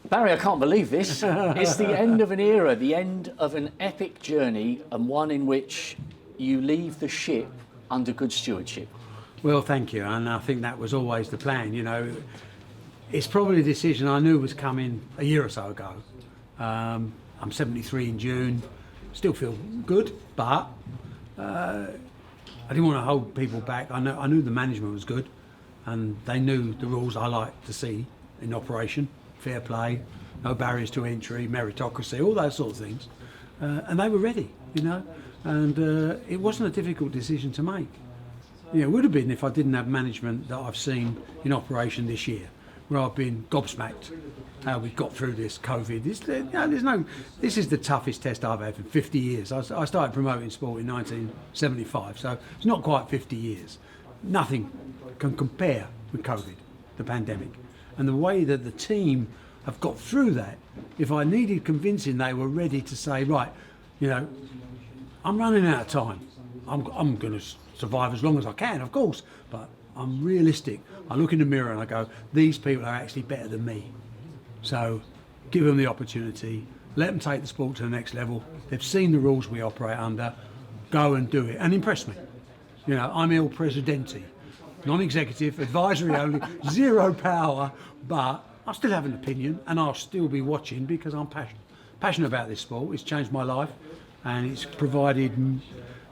Barry, I can't believe this. It's the end of an era, the end of an epic journey, and one in which you leave the ship under good stewardship. Well, thank you, and I think that was always the plan. You know, it's probably a decision I knew was coming a year or so ago. I'm 73 in June, still feel good, but I didn't want to hold people back. I knew the management was good, and they knew the rules I like to see in operation: fair play, no barriers to entry, meritocracy, all those sort of things. And they were ready, you know, and it wasn't a difficult decision to make. You know, it would have been if I didn't have management that I've seen in operation this year, where I've been gobsmacked how we got through this COVID. This is the toughest test I've had for 50 years. I started promoting sport in 1975, so it's not quite 50 years. Nothing can compare with COVID, the pandemic. And the way that the team have got through that, if I needed convincing, they were ready to say, right, you know, I'm running out of time. I'm going to survive as long as I can, of course, but I'm realistic. I look in the mirror and I go, these people are actually better than me. So give them the opportunity, let them take the sport to the next level. They've seen the rules we operate under, go and do it and impress me. You know, I'm Il Presidente, non-executive, advisory only, zero power, but I still have an opinion and I'll still be watching because I'm passionate about this sport. It's changed my life and it's provided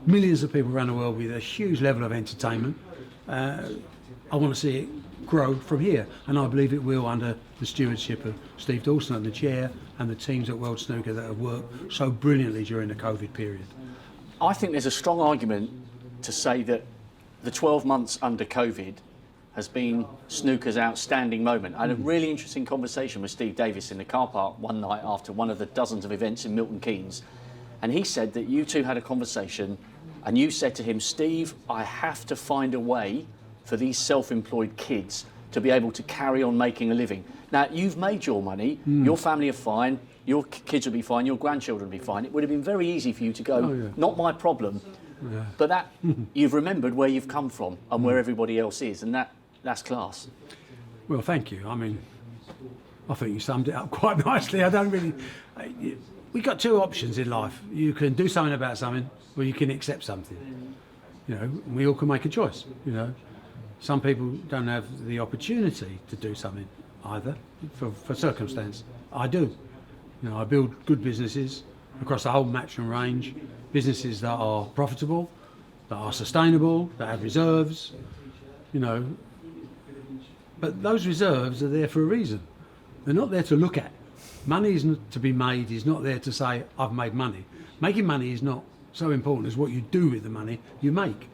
millions of people around the world with a huge level of entertainment. I want to see it grow from here, and I believe it will under the stewardship of Steve Dawson and the chair and the teams at World Snooker that have worked so brilliantly during the COVID period. I think there's a strong argument to say that the 12 months under COVID has been snooker's outstanding moment. I had a really interesting conversation with Steve Davis in the car park one night after one of the dozens of events in Milton Keynes, and he said that you two had a conversation and you said to him, Steve, I have to find a way for these self-employed kids to be able to carry on making a living. Now, you've made your money, your family are fine, your kids will be fine, your grandchildren will be fine. It would have been very easy for you to go, not my problem, but that you've remembered where you've come from and where everybody else is, and that's class. Well, thank you. I mean, I think you summed it up quite nicely. I don't really... We've got two options in life. You can do something about something, or you can accept something. You know, we all can make a choice, you know. Some people don't have the opportunity to do something either, for circumstance. I do. You know, I build good businesses across the whole Matchroom range, businesses that are profitable, that are sustainable, that have reserves, you know. But those reserves are there for a reason. They're not there to look at. Money is not to be made, is not there to say, I've made money. Making money is not so important as what you do with the money you make.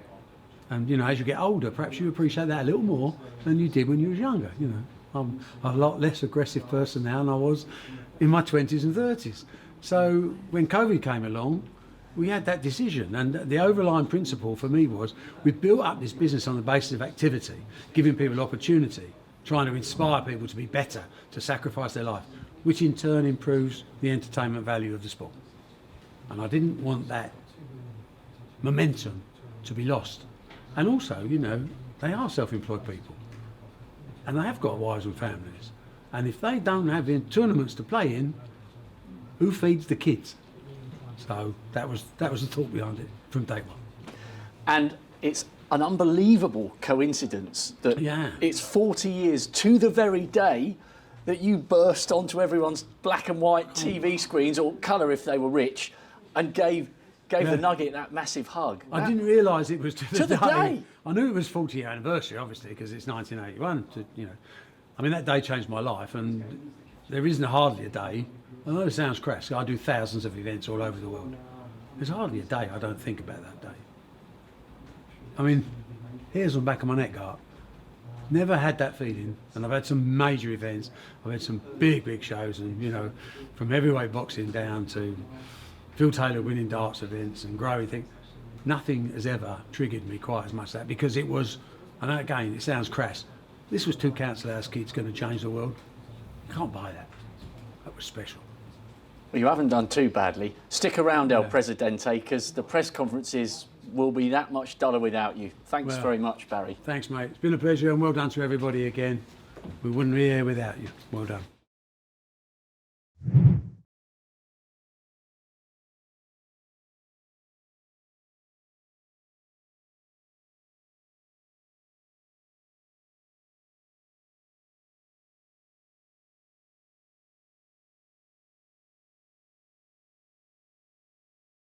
And, you know, as you get older, perhaps you appreciate that a little more than you did when you was younger, you know. I'm a lot less aggressive person now than I was in my 20s and 30s. So when COVID came along, we had that decision. And the overlying principle for me was we built up this business on the basis of activity, giving people opportunity, trying to inspire people to be better, to sacrifice their life, which in turn improves the entertainment value of the sport. And I didn't want that momentum to be lost. And also, you know, they are self-employed people and they have got wives and families. And if they don't have tournaments to play in, who feeds the kids? So that was the thought behind it from day one. And it's an unbelievable coincidence that it's 40 years to the very day that you burst onto everyone's black and white TV screens, or colour if they were rich, and gave the Nugget that massive hug. I didn't realise it was to the day. I knew it was 40th anniversary, obviously, because it's 1981. You know, I mean, that day changed my life, and there isn't hardly a day. I know it sounds crass. I do thousands of events all over the world. There's hardly a day I don't think about that day. I mean, hairs on the back of my neck go up. Never had that feeling, and I've had some major events. I've had some big shows, and you know, from heavyweight boxing down to Phil Taylor winning darts events and growing things. Nothing has ever triggered me quite as much as that, because it was, and again, it sounds crass, this was two council house kids going to change the world. You can't buy that. That was special. Well, you haven't done too badly. Stick around, El Presidente, because the press conferences will be that much duller without you. Thanks very much, Barry. Thanks, mate. It's been a pleasure, and well done to everybody again. We wouldn't be here without you. Well done.